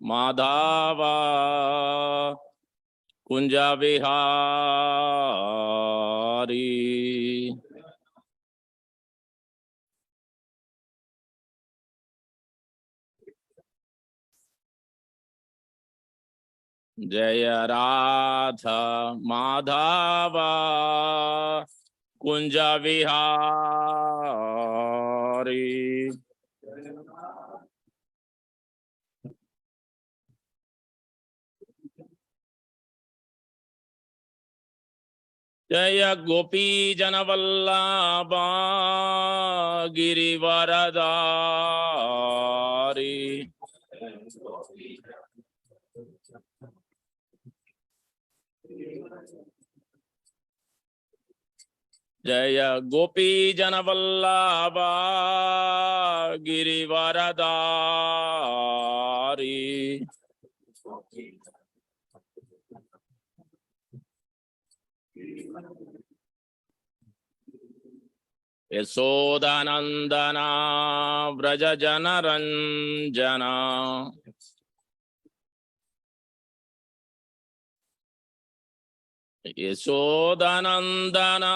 माधव कुंज विहारी। जय राधा माधव कुंज विहारी। जय गोपी जनवल्लभा गिरिवरधारी। जय गोपी जनवल्लभा गिरिवरधारी। यशोदानंदना व्रज जनरंजना। यशोदानंदना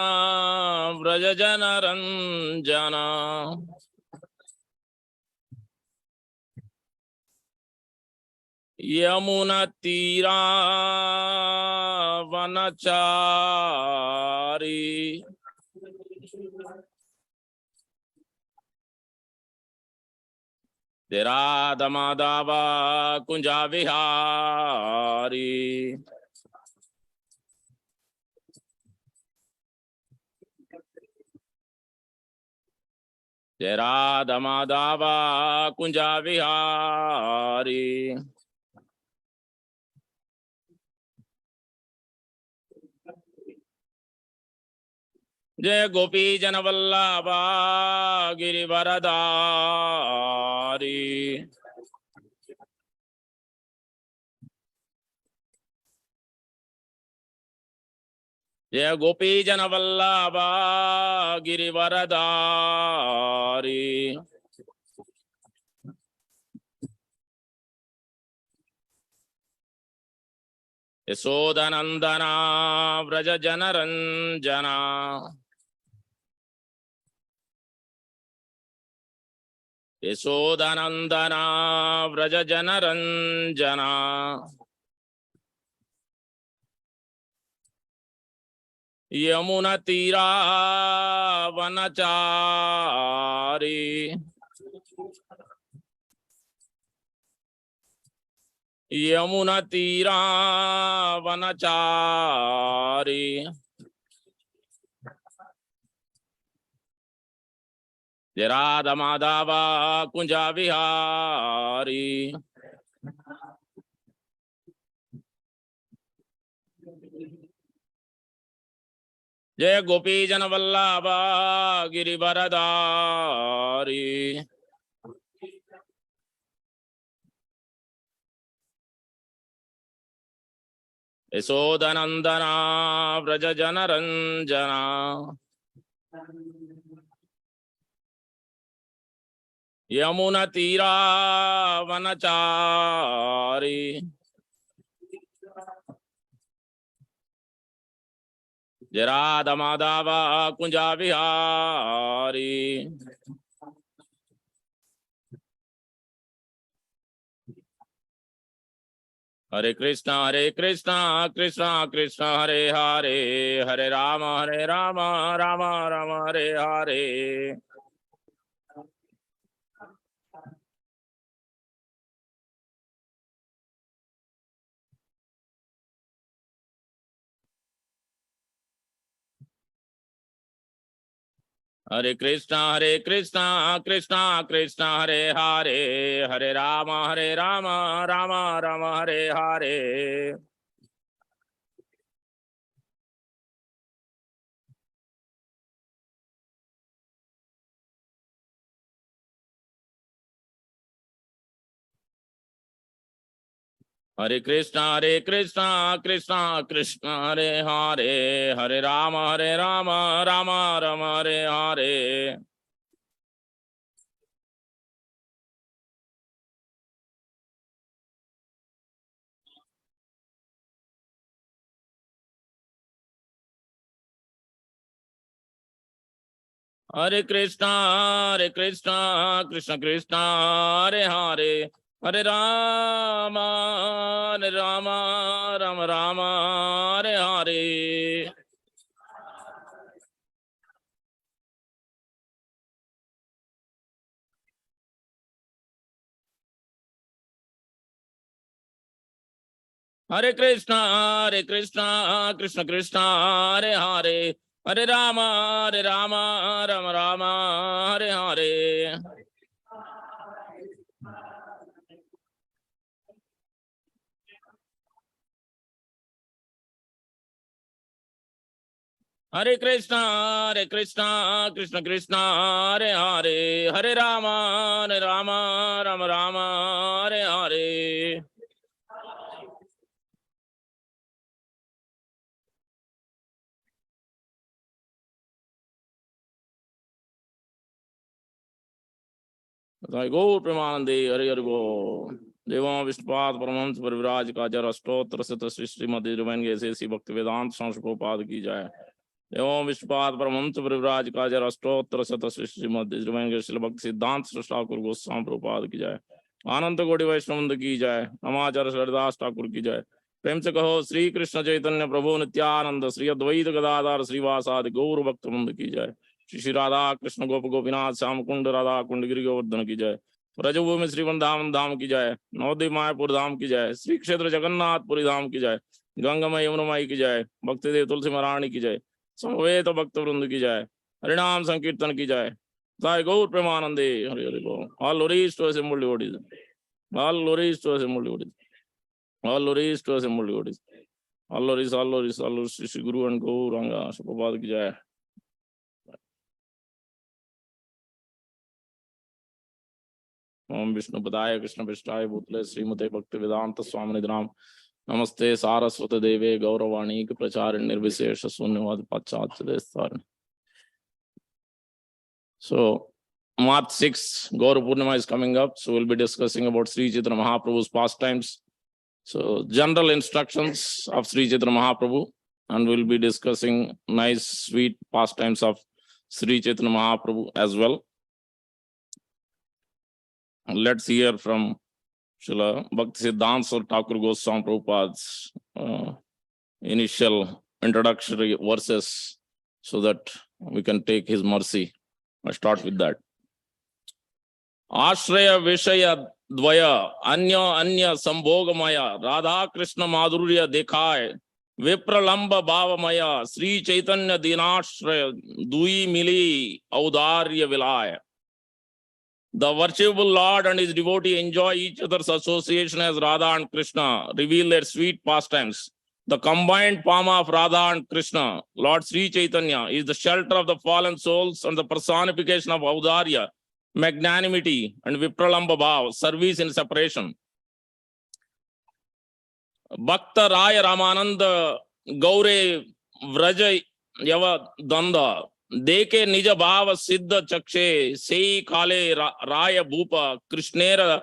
व्रज जनरंजना। यमुना तीरा वनचारी। राधा माधव कुंजा विहारी। जय राधा माधव कुंजा विहारी। जय गोपी जनवल्लभा गिरिवरधारी। जय गोपी जनवल्लभा गिरिवरधारी। यशोदानंदना व्रज जनरंजना। यशोदानंदना व्रज जनरंजना। यमुना तीरा वनचारी। यमुना तीरा वनचारी। जय राधा माधव कुंजा विहारी। जय गोपी जनवल्लभा गिरिवरधारी। यशोदानंदना व्रज जनरंजना। यमुना तीरा वनचारी। जय राधा माधव कुंजा विहारी। हरे कृष्णा कृष्णा कृष्णा हरे हरे, हरे राम राम राम हरे हरे। हरे कृष्णा कृष्णा कृष्णा हरे हरे, हरे राम राम राम हरे हरे। हरे कृष्णा कृष्णा कृष्णा हरे हरे, हरे Ram Ram Ram Hare Hare. Hare Krishna, Krishna Krishna, Hare Hare, Hare Rama, Rama Rama, Hare Hare. Hare Krishna, Krishna Krishna, Hare Hare, Hare Rama, Rama Rama, Hare Hare. Hare Krishna, Krishna Krishna, Hare Hare, Hare Rama, Rama Rama, Hare Hare. Thy Gaur Premanande, Hare Hare Go. Devam Vishnupat Paramhans Parivraj Kajar Ashtotra Sata Srimati Divine Grace Bhakti Vedanta Sanskopad ki jai. Devam Vishnupat Paramhans Parivraj Kajar Ashtotra Sata Srimati Divine Grace Bhakti Siddhanta Thakur Goswami Prabhupada ki jai. Ananda Gaudiya Vaishnava ki jai. Namacharya Saridas Thakur ki jai. प्रेम से कहो श्री कृष्ण चैतन्य प्रभु नित्यानंद श्री अद्वैत गदाधर श्रीवासादि गौर भक्त वृंद की जय। श्री राधा कृष्ण गोप गोपीनाथ श्याम कुंड राधा कुंड गिरि गोवर्धन की जय। ब्रजभूमि श्री वृंदावन धाम की जय। नवद्वीप मायापुर धाम की जय। श्री क्षेत्र जगन्नाथपुरी धाम की जय। गंगामय यमुनामयी की जय। भक्ति देव तुलसी महारानी की जय। समवेत भक्त वृंद की जय। हरिनाम संकीर्तन की जय। जय गौर प्रेमानंदे हरि हरि बोल। All glories to assembled devotees. All glories to assembled devotees. All glories to assembled devotees. All glories, all glories, all glories, Shri Guru and Gauranga, Prabhupada ki jai. Om Vishnu Padaya Krishna Prishthaya Bhutale Srimate Bhakti Vedanta Swami Nidram. Namaste Saraswata Deve Gauravani ki Pracharin Nirvishesha Sunyavad Pachatya. So, March 6, Gaur Purnima is coming up. So, we'll be discussing about Sri Chaitanya Mahaprabhu's pastimes. So, general instructions of Sri Chaitanya Mahaprabhu, and we'll be discussing nice, sweet pastimes of Sri Chaitanya Mahaprabhu as well. Let's hear from Srila Bhakti Siddhanta Thakur Goswami Prabhupada's initial introductory verses so that we can take his mercy. I'll start with that. Ashraya Vishaya Dvaya Anya Sambhogamaya Radha Krishna Madhurya Dekhaye Vipralamba Bhavamaya Sri Chaitanya Dinashraya Dui Mili Audarya Vilaya. The worshipful Lord and his devotee enjoy each other's association as Radha and Krishna, reveal their sweet pastimes. The combined palm of Radha and Krishna, Lord Sri Chaitanya, is the shelter of the fallen souls and the personification of Audarya, magnanimity, and Vipralamba Bhav, service in separation. Bhakta Raya Ramananda Gaure Vraja Yava Danda Deke Nija Bhava Siddha Chakshe Sei Kale Raya Bhupa Krishnera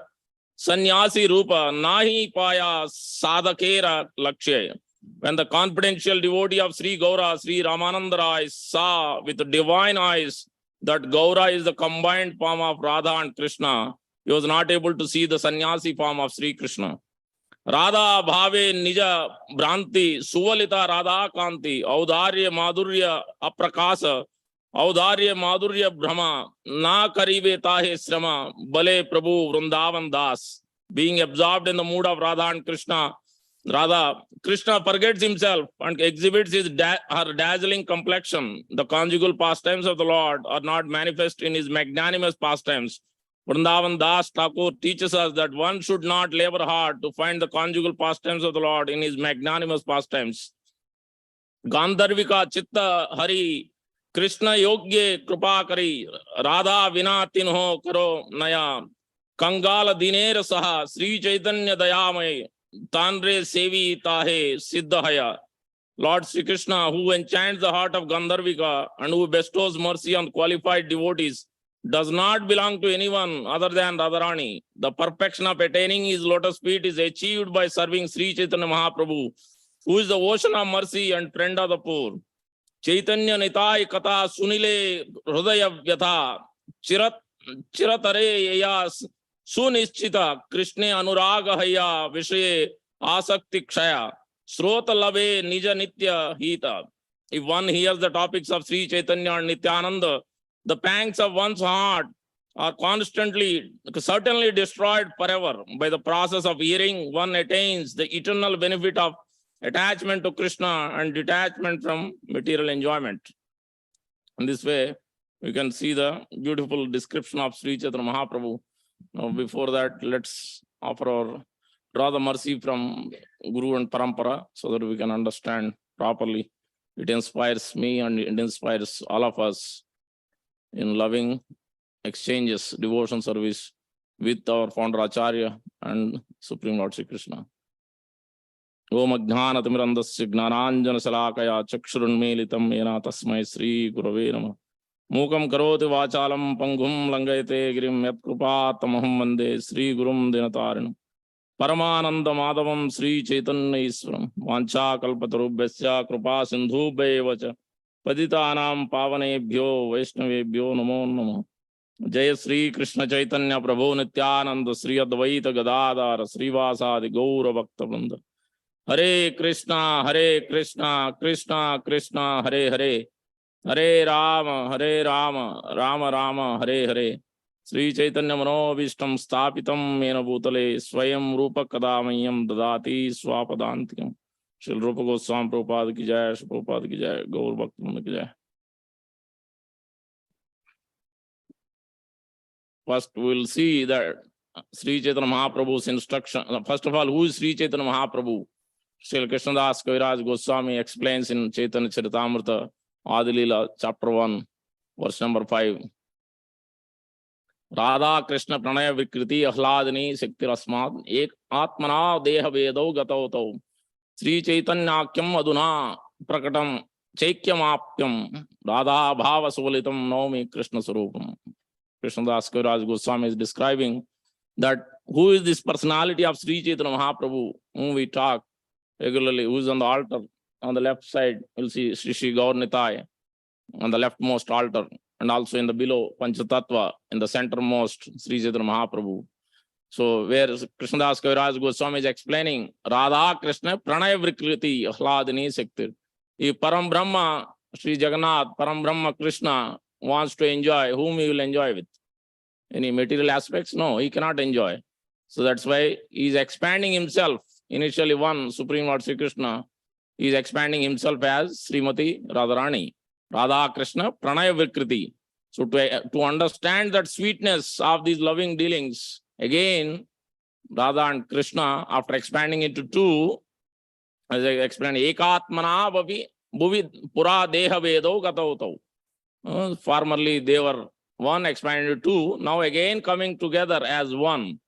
Sannyasi Rupa Nahi Paya Sadakera Lakshe. When the confidential devotee of Sri Gaura, Sri Ramananda Rai, saw with divine eyes that Gaura is the combined form of Radha and Krishna, he was not able to see the sannyasi form of Sri Krishna. Radha Bhave Nija Bhranti, Suvalita Radha Kanti, Audarya Madhurya Aprakasa, Audarya Madhurya Brahma, Na Karive Tahe Srama, Bale Prabhu Vrindavan Das. Being absorbed in the mood of Radha and Krishna, Krishna forgets himself and exhibits her dazzling complexion. The conjugal pastimes of the Lord are not manifest in his magnanimous pastimes. Vrindavan Das Thakur teaches us that one should not labor hard to find the conjugal pastimes of the Lord in his magnanimous pastimes. Gandharvika Chitta Hari Krishna Yogye Kripa Kari Radha Vina Tinho Karo Naya Kangala Diner Saha Sri Chaitanya Dayamay Tanre Sevi Tahe Siddhaya. Lord Sri Krishna, who enchants the heart of Gandharvika and who bestows mercy on qualified devotees, does not belong to anyone other than Radharani. The perfection of attaining his lotus feet is achieved by serving Sri Chaitanya Mahaprabhu, who is the ocean of mercy and friend of the poor. Chaitanya Nitai Kata Sunile Hridaya Vyatha Chiratare Yaya Sunischita Krishna Anuraga Haya Vishaye Asakti Kshaya Srota Lave Nija Nitya Hita. If one hears the topics of Sri Chaitanya and Nityananda, the pangs of one's heart are constantly, certainly destroyed forever. By the process of hearing, one attains the eternal benefit of attachment to Krishna and detachment from material enjoyment. In this way, we can see the beautiful description of Sri Chaitanya Mahaprabhu. Now, before that, let's draw the mercy from Guru and Parampara so that we can understand properly. It inspires me and it inspires all of us in loving exchanges, devotion service with our founder Acharya and Supreme Lord Sri Krishna. Om Ajnanatimrandasya Gnananjana Salakaya Chakshurunmelitam Yena Tasmai Sri Gurave Namah. Mukam Karoti Vachalam Pangum Langayate Girim Yatkrupatamaham Vande Sri Gurum Dinatarinam. Paramananda Madhavam Sri Chaitanya Iswaram. Vancha Kalpatarubhyasya Krupa Sindhubhaivacha Paditanam Pavanebhyo Vaishnavebhyo Namo Namo. Jaya Sri Krishna Chaitanya Prabhu Nityananda Sri Advaita Gadadhara Srivasadi Gaura Bhakta Vrinda. Hare Krishna Krishna Krishna Hare Hare Hare Rama Rama Rama Hare Hare. Sri Chaitanya Manobishtam Stapitam Mena Bhutale Swayam Rupa Kadamayam Dadati Swapadantikam. Shri Rupa Goswami Prabhupada ki jai, Shri Prabhupada ki jai, Gaur Bhakta Vrinda ki jai. First, we will see that Sri Chaitanya Mahaprabhu's instruction. First of all, who is Sri Chaitanya Mahaprabhu? Sri Krishnadas Kaviraj Goswami explains in Chaitanya Charitamrita, Adi Lila, chapter 1, verse number 5. Radha Krishna Pranaya Vikriti Ahladini Shakti Rasmad Ek Atmana Deha Vedo Gatauto Sri Chaitanyakyam Aduna Prakatam Chaikyamapyam Radha Bhava Sulitam Naumi Krishna Surupam. Krishnadas Kaviraj Goswami is describing that who is this personality of Sri Chaitanya Mahaprabhu whom we talk regularly, who is on the altar. On the left side, you'll see Sri Sri Gaur Nitai on the leftmost altar, and also in the below Panchatattva in the centermost Sri Chaitanya Mahaprabhu. So where Krishnadas Kaviraj Goswami is explaining Radha Krishna Pranaya Vikriti Ahladini Shakti. If Param Brahma Sri Jagannath, Param Brahma Krishna wants to enjoy, whom he will enjoy with? Any material aspects? No, he cannot enjoy. So that's why he is expanding himself. Initially one, Supreme Lord Sri Krishna, he is expanding himself as Srimati Radharani. Radha Krishna Pranaya Vikriti. So to understand that sweetness of these loving dealings, again, Radha and Krishna, after expanding into two, as I explained, Ekatmana Bhuvi Pura Deha Vedo Gatauto. Formerly they were one, expanded to two, now again coming together as one.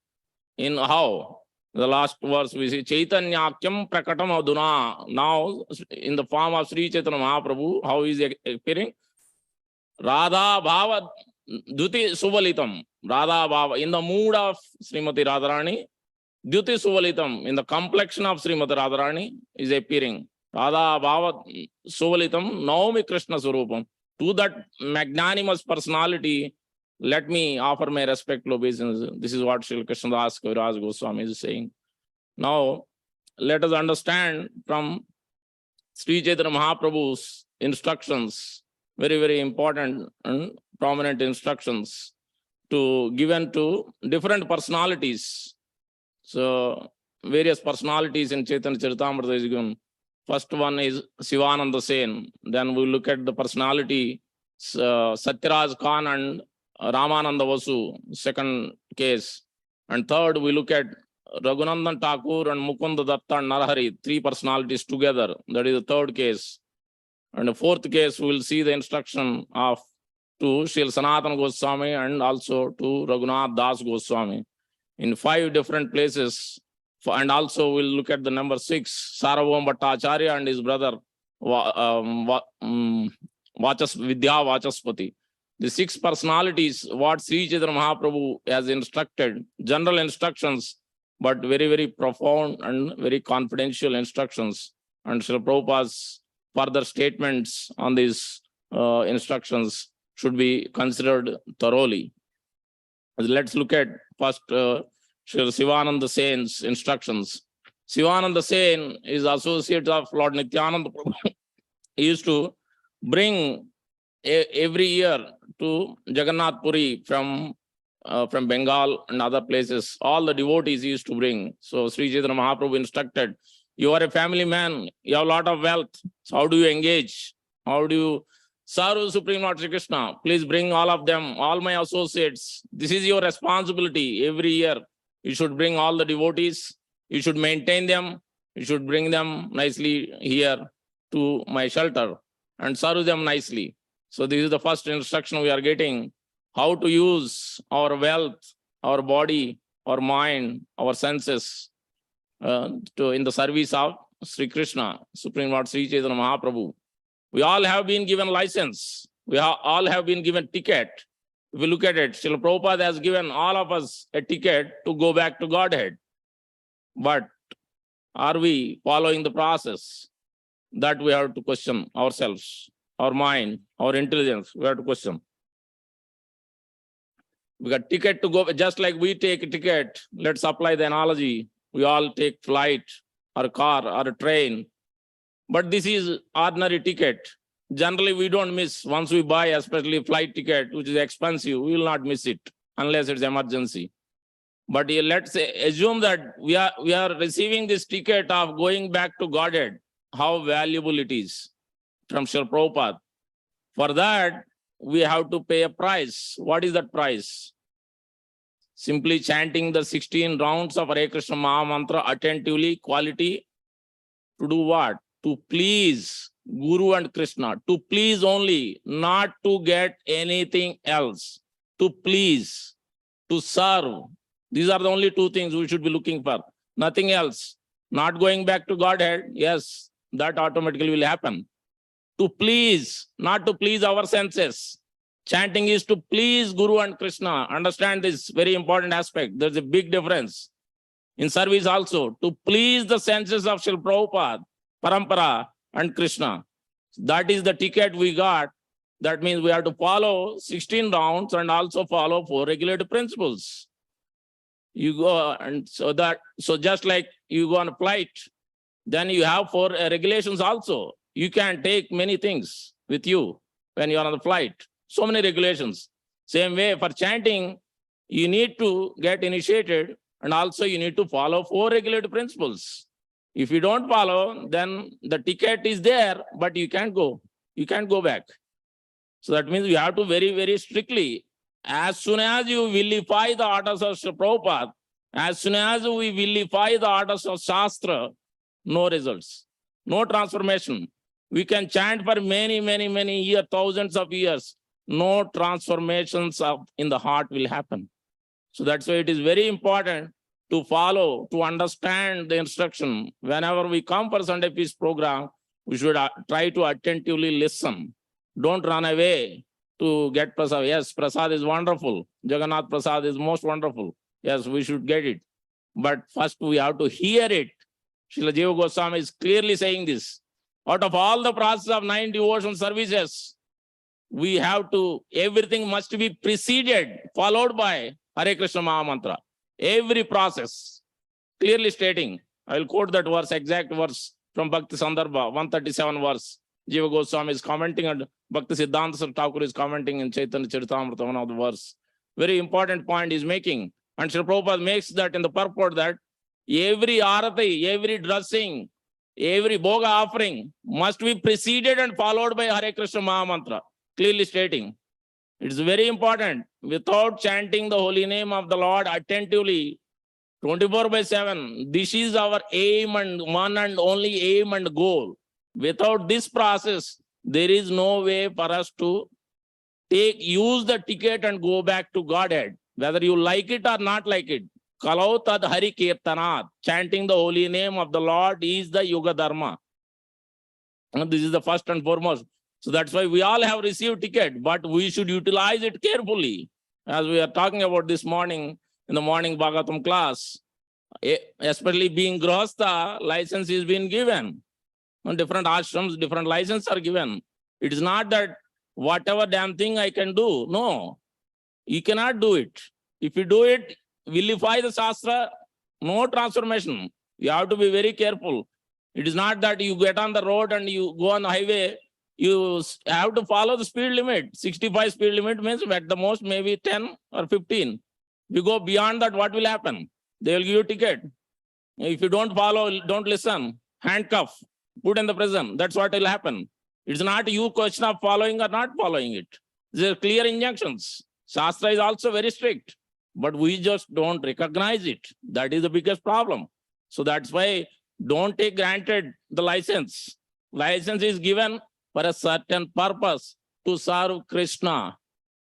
In how? The last verse we see Chaitanyakyam Prakatam Aduna. Now in the form of Sri Chaitanya Mahaprabhu, how is he appearing? Radha Bhava Duti Suvalitam. Radha Bhava, in the mood of Srimati Radharani, Duti Suvalitam, in the complexion of Srimati Radharani, is appearing. Radha Bhava Suvalitam Naumi Krishna Surupam. To that magnanimous personality, let me offer my respectful obeisance. This is what Sri Krishnadas Kaviraj Goswami is saying. Now, let us understand from Sri Chaitanya Mahaprabhu's instructions, very, very important and prominent instructions given to different personalities. So, various personalities in Chaitanya Charitamrita is given. First one is Sivananda Sen. Then we look at the personality, Satyaraj Khan and Ramananda Vasu, second case. And third, we look at Raghunandan Thakur and Mukunda Datta and Narahari, three personalities together. That is the third case. And the fourth case, we will see the instruction to Sri Sanatana Goswami and also to Raghunath Das Goswami in 5 different places. And also we'll look at the number 6, Sarvam Bhattacharya and his brother Vidya Vachaspati. The 6 personalities, what Sri Chaitanya Mahaprabhu has instructed, general instructions, but very, very profound and very confidential instructions. And Srila Prabhupada's further statements on these instructions should be considered thoroughly. Let's look at first Sri Sivananda Sen's instructions. Sivananda Sen is associate of Lord Nityananda Prabhu. He used to bring every year to Jagannath Puri from Bengal and other places. All the devotees he used to bring. So Sri Chaitanya Mahaprabhu instructed, you are a family man, you have a lot of wealth. So how do you engage? How do you serve Supreme Lord Sri Krishna? Please bring all of them, all my associates. This is your responsibility. Every year you should bring all the devotees. You should maintain them. You should bring them nicely here to my shelter and serve them nicely. So this is the first instruction we are getting, how to use our wealth, our body, our mind, our senses in the service of Sri Krishna, Supreme Lord Sri Chaitanya Mahaprabhu. We all have been given license. We all have been given ticket. If you look at it, Srila Prabhupada has given all of us a ticket to go back to Godhead. But are we following the process? That we have to question ourselves, our mind, our intelligence. We have to question. We got ticket to go, just like we take a ticket. Let's apply the analogy. We all take flight or car or a train. But this is ordinary ticket. Generally, we don't miss. Once we buy, especially flight ticket, which is expensive, we will not miss it unless it's emergency. But let's say, assume that we are receiving this ticket of going back to Godhead. How valuable it is from Srila Prabhupada. For that, we have to pay a price. What is that price? Simply chanting the 16 rounds of Hare Krishna Maha Mantra attentively, quality, to do what? To please Guru and Krishna. To please only, not to get anything else. To please, to serve. These are the only two things we should be looking for. Nothing else. Not going back to Godhead, yes, that automatically will happen. To please, not to please our senses. Chanting is to please Guru and Krishna. Understand this very important aspect. There's a big difference. In service also, to please the senses of Srila Prabhupada, Parampara and Krishna. That is the ticket we got. That means we have to follow 16 rounds and also follow 4 regulative principles. You go, and so just like you go on a flight, then you have 4 regulations also. You can take many things with you when you are on the flight. So many regulations. Same way for chanting, you need to get initiated and also you need to follow 4 regulative principles. If you don't follow, then the ticket is there, but you can't go. You can't go back. So that means you have to very, very strictly. As soon as you vilify the orders of Srila Prabhupada, as soon as we vilify the orders of Shastra, no results, no transformation. We can chant for many, many, many years, thousands of years. No transformations in the heart will happen. So that's why it is very important to follow, to understand the instruction. Whenever we come for Sunday Peace program, we should try to attentively listen. Don't run away to get prasad. Yes, prasad is wonderful. Jagannath prasad is most wonderful. Yes, we should get it. But first we have to hear it. Srila Jiva Goswami is clearly saying this. Out of all the process of 9 devotion services, we have to, everything must be preceded, followed by Hare Krishna Maha Mantra. Every process, clearly stating. I will quote that verse, exact verse from Bhakti Sandarbha, 137 verse. Jiva Goswami is commenting and Bhakti Siddhanta Thakur is commenting in Chaitanya Charitamrita, one of the verse. Very important point is making. And Srila Prabhupada makes that in the purport that every arati, every dressing, every bhoga offering must be preceded and followed by Hare Krishna Maha Mantra. Clearly stating. It's very important. Without chanting the holy name of the Lord attentively, 24/7, this is our aim and one and only aim and goal. Without this process, there is no way for us to use the ticket and go back to Godhead. Whether you like it or not like it. Kalau tad hari kirtanat. Chanting the holy name of the Lord is the Yuga Dharma. And this is the first and foremost. So that's why we all have received ticket, but we should utilize it carefully. As we are talking about this morning, in the morning Bhagavatam class, especially being Grihastha, license is being given. different ashrams, different licenses are given. It is not that whatever damn thing I can do. No, you cannot do it. If you do it, vilify the Shastra, no transformation. You have to be very careful. It is not that you get on the road and you go on the highway, you have to follow the speed limit. 65 speed limit means at the most maybe 10 or 15. If you go beyond that, what will happen? They will give you a ticket. If you don't follow, don't listen, handcuff, put in the prison. That's what will happen. It's not you question of following or not following it. There are clear injunctions. Shastra is also very strict, but we just don't recognize it. That is the biggest problem. So that's why don't take granted the license. License is given for a certain purpose, to serve Krishna.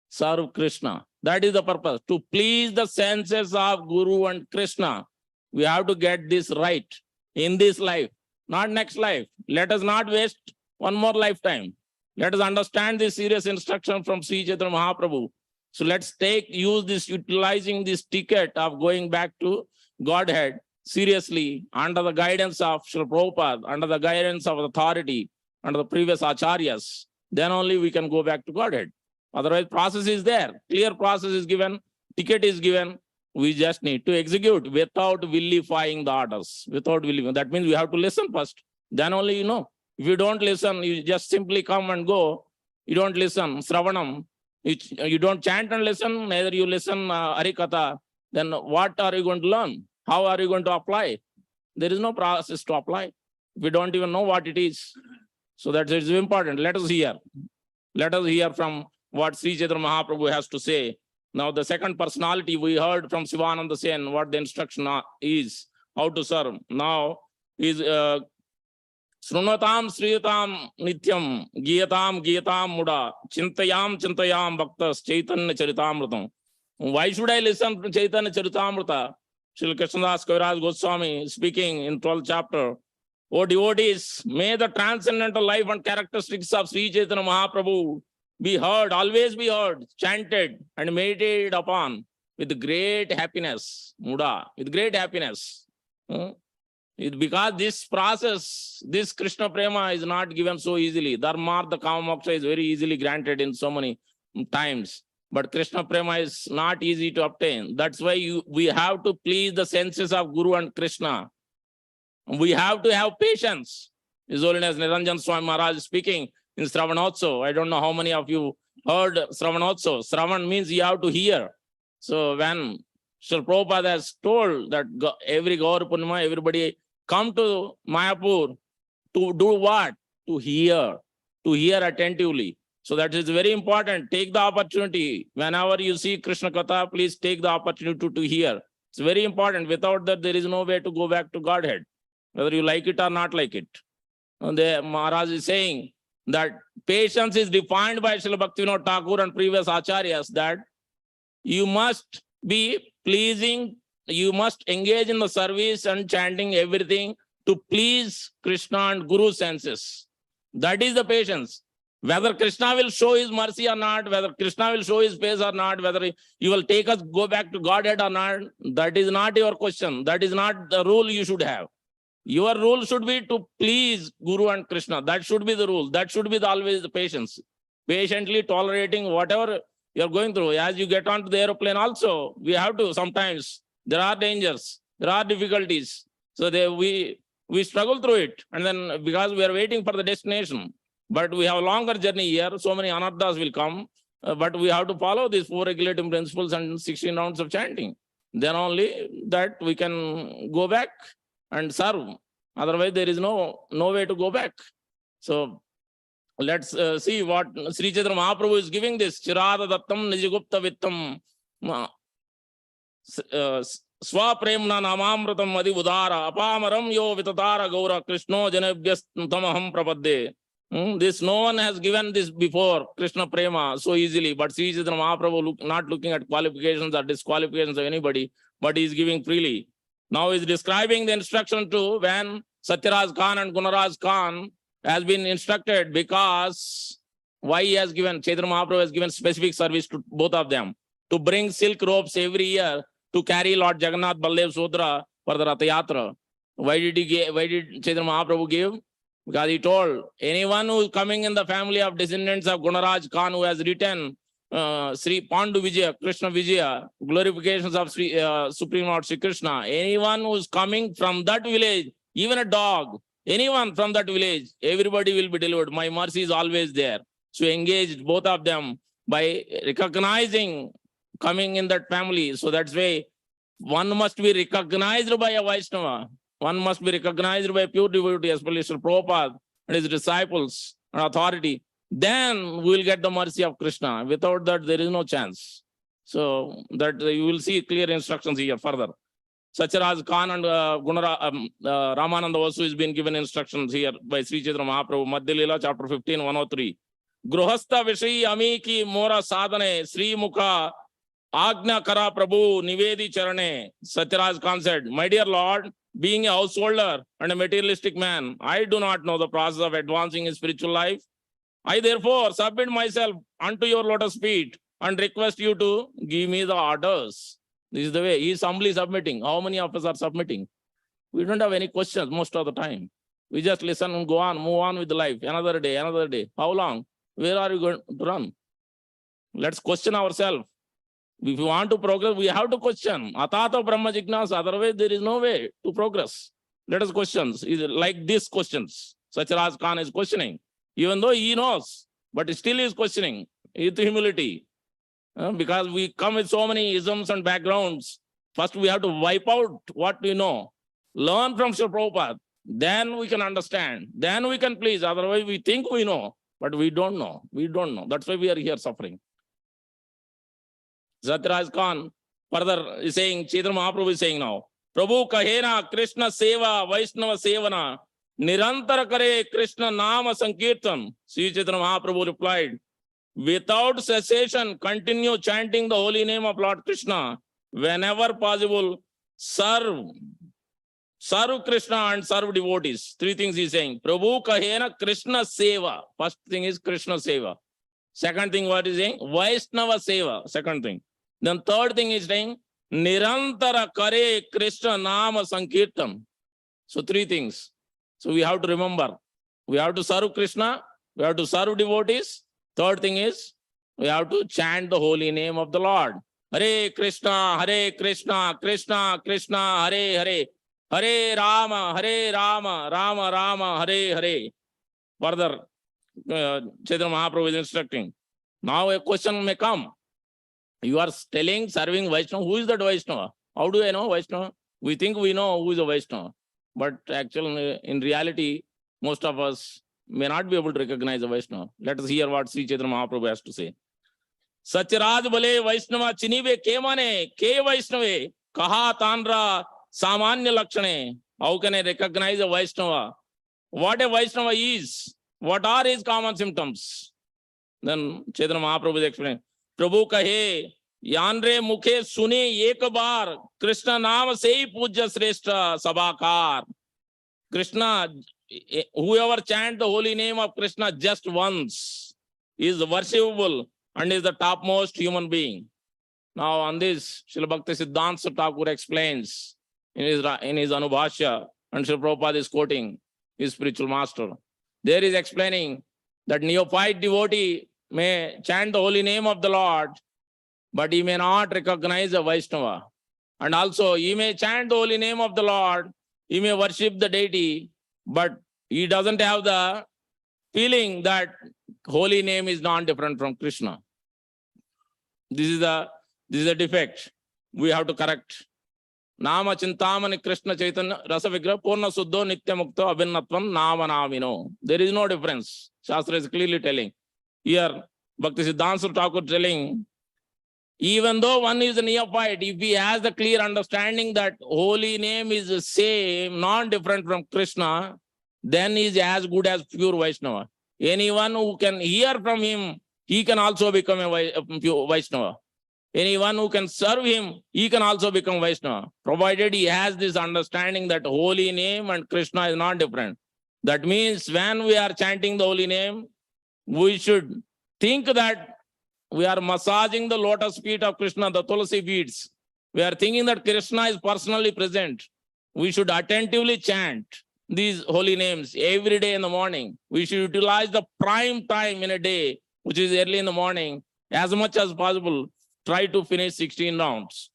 Serve Krishna. That is the purpose. To please the senses of Guru and Krishna. We have to get this right in this life, not next life. Let us not waste one more lifetime. Let us understand this serious instruction from Sri Chaitanya Mahaprabhu. So let's utilizing this ticket of going back to Godhead seriously under the guidance of Srila Prabhupada, under the guidance of authority, under the previous acharyas. Then only we can go back to Godhead. Otherwise, process is there. Clear process is given, ticket is given. We just need to execute without vilifying the orders. Without vilifying. That means we have to listen first. Then only you know. If you don't listen, you just simply come and go. You don't listen, Sravanam. You don't chant and listen, neither you listen Harikatha. Then what are you going to learn? How are you going to apply? There is no process to apply. We don't even know what it is. So that is important. Let us hear. Let us hear from what Sri Chaitanya Mahaprabhu has to say. Now, the second personality we heard from Sivananda Sen, what the instruction is, how to serve. Now is Srunatam Sriyatam Nityam Giyatam Giyatam Muda Chintayam Chintayam Bhaktas Chaitanya Charitamritam. Why should I listen to Chaitanya Charitamrita? Srila Krishnadas Kaviraj Goswami speaking in 12th chapter. O devotees, may the transcendental life and characteristics of Sri Chaitanya Mahaprabhu be heard, always be heard, chanted and meditated upon with great happiness. Muda, with great happiness. Because this process, this Krishna Prema is not given so easily. Dharmartha Kama Moksha is very easily granted in so many times. But Krishna Prema is not easy to obtain. That's why we have to please the senses of Guru and Krishna. We have to have patience. His Holiness Niranjan Swami Maharaj speaking in Sravanotsav. I don't know how many of you heard Sravanotsav. Sravan means you have to hear. So when Srila Prabhupada has told that every Gaur Purnima, everybody come to Mayapur to do what? To hear attentively. So that is very important. Take the opportunity. Whenever you see Krishna Katha, please take the opportunity to hear. It's very important. Without that, there is no way to go back to Godhead, whether you like it or not like it. And the Maharaj is saying that patience is defined by Srila Bhaktivinoda Thakur and previous acharyas, that you must be pleasing, you must engage in the service and chanting everything to please Krishna and Guru senses. That is the patience. Whether Krishna will show his mercy or not, whether Krishna will show his face or not, whether you will take us, go back to Godhead or not, that is not your question. That is not the rule you should have. Your rule should be to please Guru and Krishna. That should be the rule. That should be always the patience. Patiently tolerating whatever you're going through. As you get onto the aeroplane also, we have to sometimes, there are dangers, there are difficulties. So we struggle through it. And then because we are waiting for the destination, but we have a longer journey here, so many anarthas will come, but we have to follow these 4 regulating principles and 16 rounds of chanting. Then only that we can go back and serve. Otherwise, there is no way to go back. So let's see what Sri Chaitanya Mahaprabhu is giving this. Chirada Dattam Nijigupta Vittam Swapremna Namamratam Adi Udara Apamaram Yo Vitatara Gaura Krishno Janebhyas Tamaham Prapadde. This no one has given this before, Krishna Prema, so easily. But Sri Chaitanya Mahaprabhu not looking at qualifications or disqualifications of anybody, but he is giving freely. Now he is describing the instruction to when Satyaraj Khan and Gunaraj Khan has been instructed, because why he has given, Chaitanya Mahaprabhu has given specific service to both of them, to bring silk ropes every year to carry Lord Jagannath Baldev Sudra for the Ratha Yatra. Why did Chaitanya Mahaprabhu give? Because he told anyone who is coming in the family of descendants of Gunaraj Khan, who has written Sri Pandu Vijaya, Krishna Vijaya, glorifications of Supreme Lord Sri Krishna, anyone who is coming from that village, even a dog, anyone from that village, everybody will be delivered. My mercy is always there. So engaged both of them by recognizing coming in that family. So that's why one must be recognized by a Vaishnava. One must be recognized by a pure devotee, especially Sri Prabhupada and his disciples and authority. Then we will get the mercy of Krishna. Without that, there is no chance. So that you will see clear instructions here further. Sacharaj Khan and Ramananda also has been given instructions here by Sri Chaitanya Mahaprabhu, Madhya Lila, chapter 15, 103. Gruhastha Vishayi Ami ki Mora Sadhane, Sri Mukha Agna Kara Prabhu Nivedi Charane. Satyaraj Khan said, my dear Lord, being a householder and a materialistic man, I do not know the process of advancing in spiritual life. I therefore submit myself unto your lotus feet and request you to give me the orders. This is the way. He is humbly submitting. How many of us are submitting? We don't have any questions most of the time. We just listen and go on, move on with life. Another day, another day. How long? Where are you going to run? Let's question ourselves. If you want to progress, we have to question. Atato Brahma Jignas, otherwise there is no way to progress. Let us question. Like these questions. Sacharaj Khan is questioning. Even though he knows, but still he is questioning with humility. Because we come with so many isms and backgrounds. First we have to wipe out what we know. Learn from Sri Prabhupada. Then we can understand. Then we can please. Otherwise we think we know, but we don't know. We don't know. That's why we are here suffering. Satyaraj Khan further is saying, Chaitanya Mahaprabhu is saying now, Prabhu kahena Krishna seva Vaishnava sevana nirantara kare Krishna nama sankirtan. Sri Chaitanya Mahaprabhu replied, without cessation continue chanting the holy name of Lord Krishna. Whenever possible, serve Krishna and serve devotees. Three things he is saying. Prabhu kahena Krishna seva. First thing is Krishna seva. Second thing what is saying? Vaishnava seva. Second thing. Then third thing is saying, Nirantara kare Krishna nama sankirtan. So three things. So we have to remember. We have to serve Krishna. We have to serve devotees. Third thing is, we have to chant the holy name of the Lord. Hare Krishna, Krishna Krishna, Hare Hare. Hare Rama, Rama Rama, Hare Hare. Further, Chaitanya Mahaprabhu is instructing. Now a question may come. You are telling, serving Vaishnava. Who is that Vaishnava? How do I know Vaishnava? We think we know who is a Vaishnava. But actually, in reality, most of us may not be able to recognize a Vaishnava. Let us hear what Sri Chaitanya Mahaprabhu has to say. Sacharaj bale Vaishnava chinive ke mane, ke Vaishnave, kaha tanra samanya lakshane. How can I recognize a Vaishnava? What a Vaishnava is? What are his common symptoms? Then Chaitanya Mahaprabhu is explaining. Prabhu kahe, yanre mukhe sune ek bar, Krishna naam se hi pujya sreshta sabakar. Krishna, whoever chant the holy name of Krishna just once is worshipable and is the topmost human being. Now on this, Srila Bhakti Siddhanta Thakur explains in his Anubhashya, and Srila Prabhupada is quoting his spiritual master. There is explaining that neophyte devotee may chant the holy name of the Lord, but he may not recognize a Vaishnava. And also he may chant the holy name of the Lord, he may worship the deity, but he doesn't have the feeling that holy name is non-different from Krishna. This is a defect we have to correct. Nama Chintamani Krishna Chaitanya Rasa Vigraha Purna Suddho Nitya Mukta Abhinnatvam Nama Namino. There is no difference. Shastra is clearly telling. Here, Bhakti Siddhanta Thakur telling, even though one is a neophyte, if he has the clear understanding that holy name is the same, non-different from Krishna, then he is as good as pure Vaishnava. Anyone who can hear from him, he can also become a pure Vaishnava. Anyone who can serve him, he can also become Vaishnava, provided he has this understanding that holy name and Krishna is not different. That means when we are chanting the holy name, we should think that we are massaging the lotus feet of Krishna, the Tulsi beads. We are thinking that Krishna is personally present. We should attentively chant. these holy names every day in the morning. We should utilize the prime time in a day, which is early in the morning, as much as possible. Try to finish 16 rounds.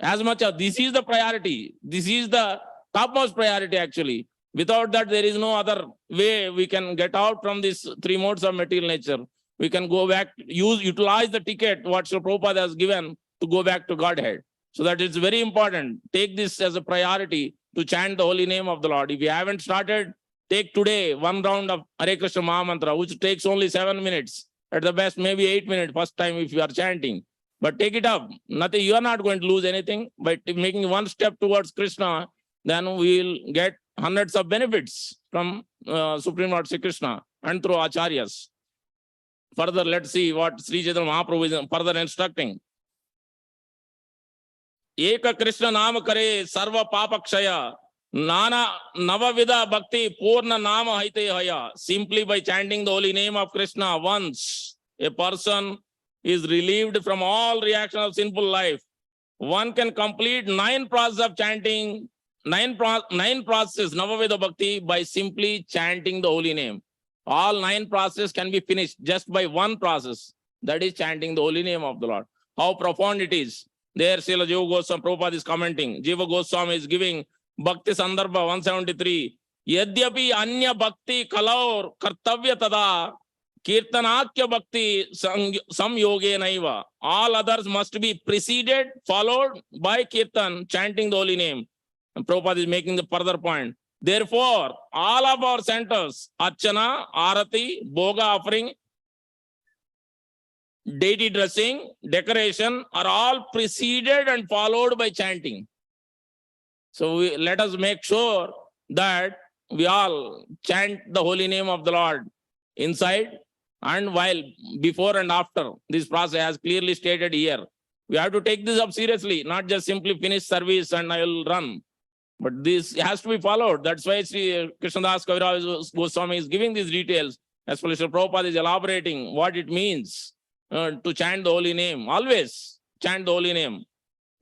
As much as this is the priority. This is the topmost priority actually. Without that, there is no other way we can get out from these three modes of material nature. We can go back, utilize the ticket what Srila Prabhupada has given to go back to Godhead. So that it's very important. Take this as a priority to chant the holy name of the Lord. If you haven't started, take today one round of Hare Krishna Mahamantra, which takes only 7 minutes. At the best, maybe 8 minutes first time if you are chanting. But take it up. Nothing, you are not going to lose anything. By making one step towards Krishna, then we will get hundreds of benefits from Supreme Lord Sri Krishna and through Acharyas. Further, let's see what Sri Chaitanya Mahaprabhu is further instructing. Eka Krishna Nama Kare Sarva Papakshaya Nana Navavida Bhakti Purna Nama Haite Haya. Simply by chanting the holy name of Krishna once, a person is relieved from all reaction of sinful life. One can complete 9 processes of chanting, 9 processes Navavida Bhakti by simply chanting the holy name. All 9 processes can be finished just by one process, that is chanting the holy name of the Lord. How profound it is. There Srila Jiva Goswami Prabhupada is commenting. Jiva Goswami is giving Bhakti Sandarbha 173. Yadyapi Anya Bhakti Kalaur Kartavya Tada Kirtanakya Bhakti Samyoge Naiva. All others must be preceded, followed by Kirtan, chanting the holy name. And Prabhupada is making the further point. Therefore, all of our centers, Archana, Arati, Bhoga offering, deity dressing, decoration are all preceded and followed by chanting. So let us make sure that we all chant the holy name of the Lord inside and while, before and after this process, as clearly stated here. We have to take this up seriously, not just simply finish service and I will run. But this has to be followed. That's why Sri Krishnadas Kaviraj Goswami is giving these details. As well as Prabhupada is elaborating what it means to chant the holy name. Always chant the holy name.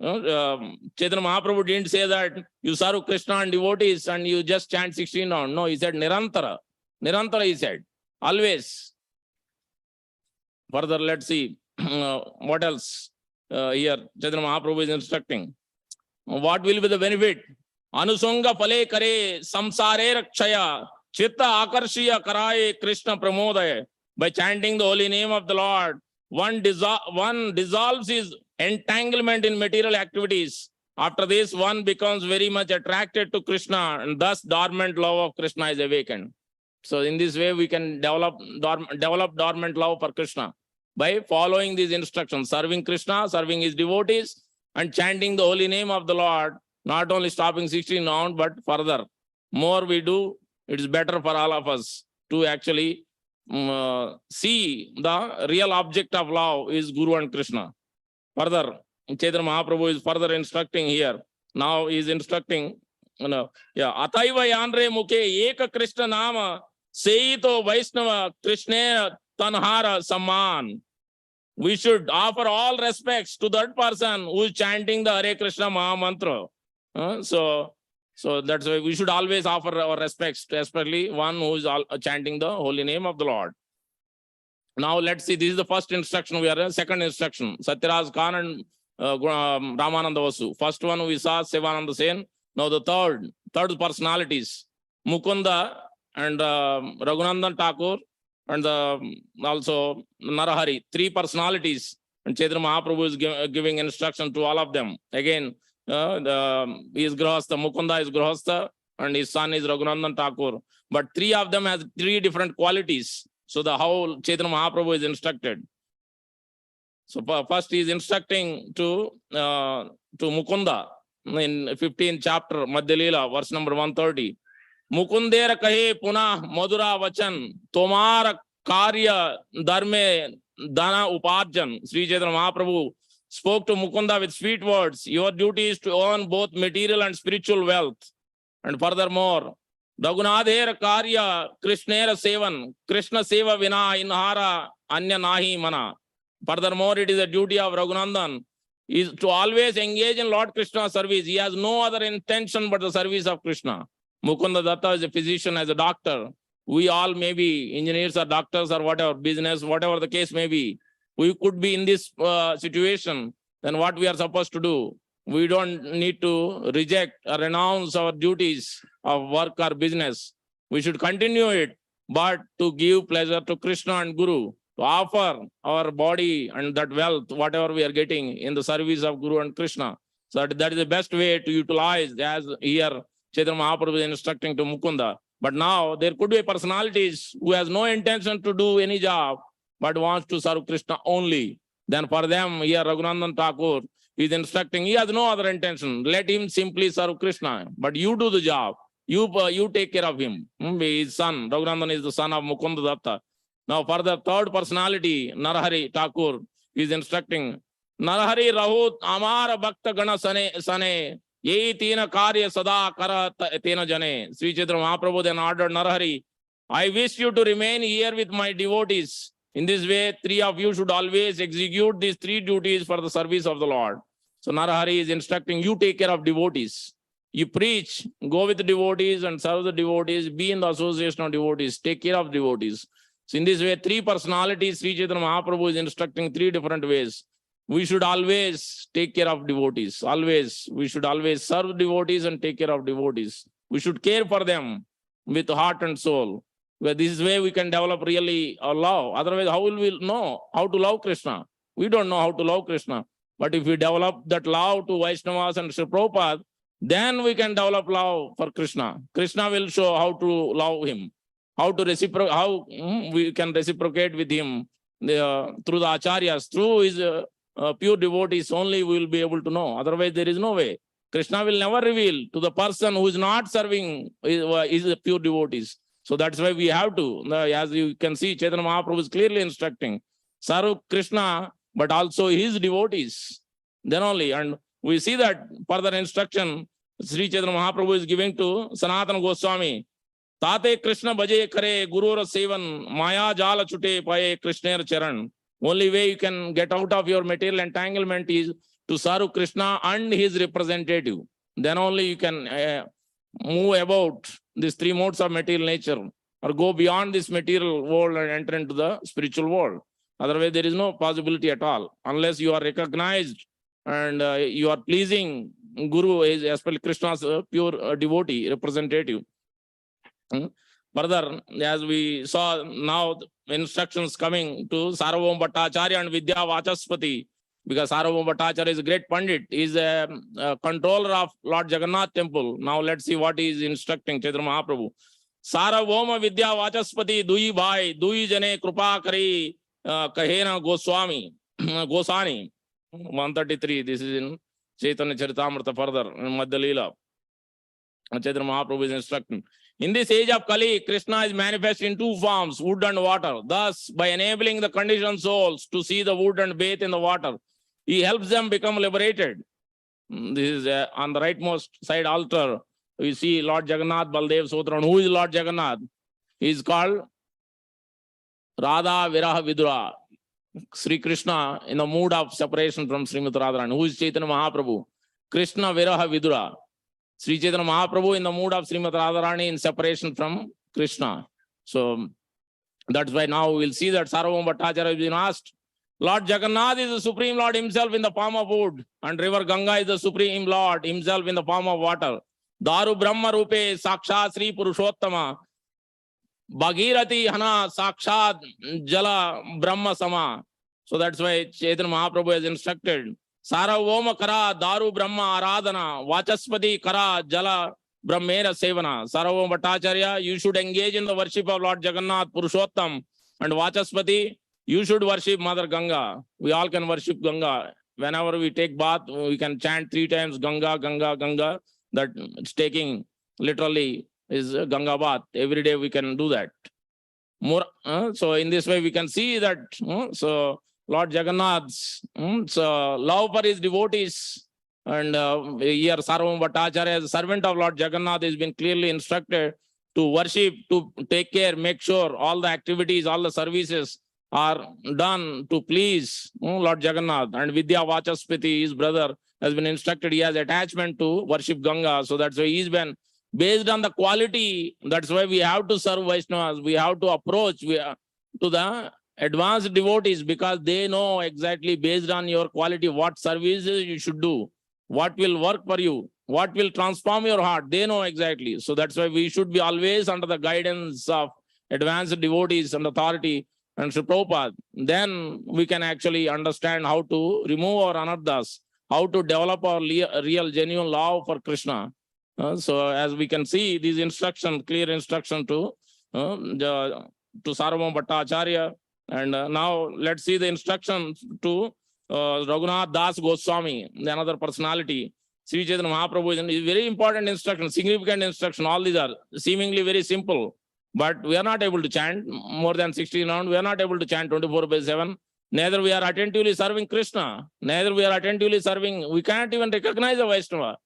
Chaitanya Mahaprabhu didn't say that you serve Krishna and devotees and you just chant 16 rounds. No, he said Nirantara. Nirantara he said. Always. Further, let's see what else here Chaitanya Mahaprabhu is instructing. What will be the benefit? Anusanga phale kare samsare rakshaya chitta akarshiya karaye Krishna pramodaya. By chanting the holy name of the Lord, one dissolves his entanglement in material activities. After this, one becomes very much attracted to Krishna, and thus dormant love of Krishna is awakened. So in this way, we can develop dormant love for Krishna by following these instructions, serving Krishna, serving his devotees, and chanting the holy name of the Lord. Not only stopping 16 rounds, but further. More we do, it is better for all of us to actually see the real object of love is Guru and Krishna. Further, Chaitanya Mahaprabhu is further instructing here. Now he is instructing, Ataiva Yanre Mukhe Eka Krishna Nama Seito Vaishnava Krishna Tanhara Saman. We should offer all respects to that person who is chanting the Hare Krishna Mahamantra. So that's why we should always offer our respects to especially one who is chanting the holy name of the Lord. Now let's see, this is the first instruction. We are in second instruction. Satyaraj Khan and Ramananda Vasu. First one we saw Sivananda Sen. Now the third personalities, Mukunda and Raghunandan Thakur and also Narahari. 3 personalities. And Chaitanya Mahaprabhu is giving instruction to all of them. Again, he is Grahastha, Mukunda is Grahastha, and his son is Raghunandan Thakur. But 3 of them has 3 different qualities. So the whole Chaitanya Mahaprabhu is instructed. So first he is instructing to Mukunda in 15th chapter, Madhya Lila, verse number 130. Mukundera kahe punah madura vachan, tomara karya dharme dana uparjan. Sri Chaitanya Mahaprabhu spoke to Mukunda with sweet words. Your duty is to earn both material and spiritual wealth. And furthermore, Raghunadhera Karya Krishnera Sevan, Krishna Seva Vina Inhara Anya Nahi Mana. Furthermore, it is a duty of Raghunandan is to always engage in Lord Krishna's service. He has no other intention but the service of Krishna. Mukunda Datta is a physician, as a doctor. We all may be engineers or doctors or whatever, business, whatever the case may be. We could be in this situation. Then what we are supposed to do? We don't need to reject or renounce our duties of work or business. We should continue it, but to give pleasure to Krishna and Guru, to offer our body and that wealth, whatever we are getting, in the service of Guru and Krishna. So that is the best way to utilize, as here Chaitanya Mahaprabhu is instructing to Mukunda. But now there could be personalities who has no intention to do any job, but wants to serve Krishna only. Then for them, here Raghunandan Thakur is instructing, he has no other intention. Let him simply serve Krishna, but you do the job. You take care of him. His son, Raghunandan is the son of Mukunda Datta. Now for the third personality, Narahari Thakur is instructing, Narahari Rahut Amara Bhakta Gana Sane Ye Tina Karya Sada Kara Tena Jane. Sri Chaitanya Mahaprabhu then ordered Narahari, I wish you to remain here with my devotees. In this way, three of you should always execute these three duties for the service of the Lord. So Narahari is instructing, you take care of devotees. You preach, go with the devotees and serve the devotees, be in the association of devotees, take care of devotees. So in this way, three personalities, Sri Chaitanya Mahaprabhu is instructing three different ways. We should always take care of devotees. Always. We should always serve devotees and take care of devotees. We should care for them with heart and soul. Where this way we can develop really a love. Otherwise, how will we know how to love Krishna? We don't know how to love Krishna. But if we develop that love to Vaishnavas and Sri Prabhupada, then we can develop love for Krishna. Krishna will show how to love him, how we can reciprocate with him through the acharyas, through his pure devotees only we will be able to know. Otherwise, there is no way. Krishna will never reveal to the person who is not serving his pure devotees. So that's why we have to, as you can see, Chaitanya Mahaprabhu is clearly instructing, serve Krishna, but also his devotees. Then only, and we see that further instruction Sri Chaitanya Mahaprabhu is giving to Sanatana Goswami. Tate Krishna bhaje kare gurura sevan maya jala chute paye Krishner charan. Only way you can get out of your material entanglement is to serve Krishna and his representative. Then only you can move about these three modes of material nature or go beyond this material world and enter into the spiritual world. Otherwise, there is no possibility at all. Unless you are recognized and you are pleasing Guru, especially Krishna's pure devotee representative. Further, as we saw now, instructions coming to Sarvabhauma Bhattacharya and Vidya Vachaspati, because Sarvabhauma Bhattacharya is a great Pandit, is a controller of Lord Jagannath temple. Now let's see what he is instructing Chaitanya Mahaprabhu. Sarvabhauma Vidya Vachaspati Dui Bhai Dui Jane Krupa Kari Kahena Goswami Gosani 133. This is in Chaitanya Charitamrita further in Madhya Lila. Chaitanya Mahaprabhu is instructing. In this age of Kali, Krishna is manifest in two forms, wood and water. Thus, by enabling the conditioned souls to see the wood and bathe in the water, he helps them become liberated. This is on the rightmost side altar. We see Lord Jagannath, Baldev, Sotran. Who is Lord Jagannath? He is called Radha Viraha Vidura. Sri Krishna in the mood of separation from Srimati Radharani. Who is Chaitanya Mahaprabhu? Krishna Viraha Vidura. Sri Chaitanya Mahaprabhu in the mood of Srimati Radharani in separation from Krishna. So that's why now we'll see that Sarvabhauma Bhattacharya has been asked. Lord Jagannath is the Supreme Lord himself in the form of wood, and river Ganga is the Supreme Lord himself in the form of water. Daru Brahma Rupe Sakshat Sri Purushottama. Bhagirati Hana Sakshat Jala Brahma Sama. So that's why Chaitanya Mahaprabhu has instructed. Sarvabhauma Kara Daru Brahma Aradhana Vachaspati Kara Jala Brahmera Sevana. Sarvabhauma Bhattacharya, you should engage in the worship of Lord Jagannath Purushottam, and Vachaspati, you should worship Mother Ganga. We all can worship Ganga. Whenever we take bath, we can chant 3 times Ganga, Ganga, Ganga. That taking literally is Ganga bath. Every day we can do that. More, so in this way we can see that. So Lord Jagannath's love for his devotees, and here Sarvabhauma Bhattacharya, as a servant of Lord Jagannath, has been clearly instructed to worship, to take care, make sure all the activities, all the services are done to please Lord Jagannath. And Vidya Vachaspati, his brother, has been instructed. He has attachment to worship Ganga. So that's why he's been based on the quality. That's why we have to serve Vaishnavas. We have to approach to the advanced devotees, because they know exactly based on your quality what services you should do, what will work for you, what will transform your heart. They know exactly. So that's why we should be always under the guidance of advanced devotees and authority and Sri Prabhupada. Then we can actually understand how to remove our anarthas, how to develop our real genuine love for Krishna. So as we can see, these instructions, clear instruction to Sarvabhauma Bhattacharya. And now let's see the instructions to Raghunath Das Goswami, another personality. Sri Chaitanya Mahaprabhu is very important instruction, significant instruction. All these are seemingly very simple, but we are not able to chant more than 16 rounds. We are not able to chant 24/7. Neither we are attentively serving Krishna. Neither we are attentively serving. We can't even recognize a Vaishnava.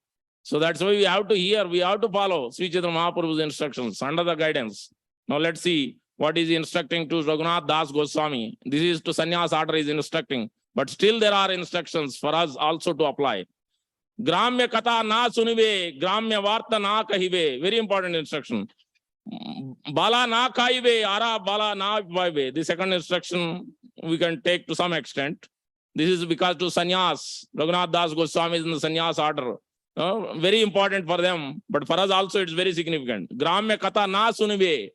So that's why we have to hear, we have to follow Sri Chaitanya Mahaprabhu's instructions under the guidance. Now let's see what is he instructing to Raghunath Das Goswami. This is to sannyas order is instructing, but still there are instructions for us also to apply. Gramya katha na sunive, gramya varta na kahive. Very important instruction. Bala na kaive, ara bala na vaive. The second instruction we can take to some extent. This is because to sannyas, Raghunath Das Goswami is in the sannyas order. Very important for them, but for us also it's very significant. Gramya katha na sunive.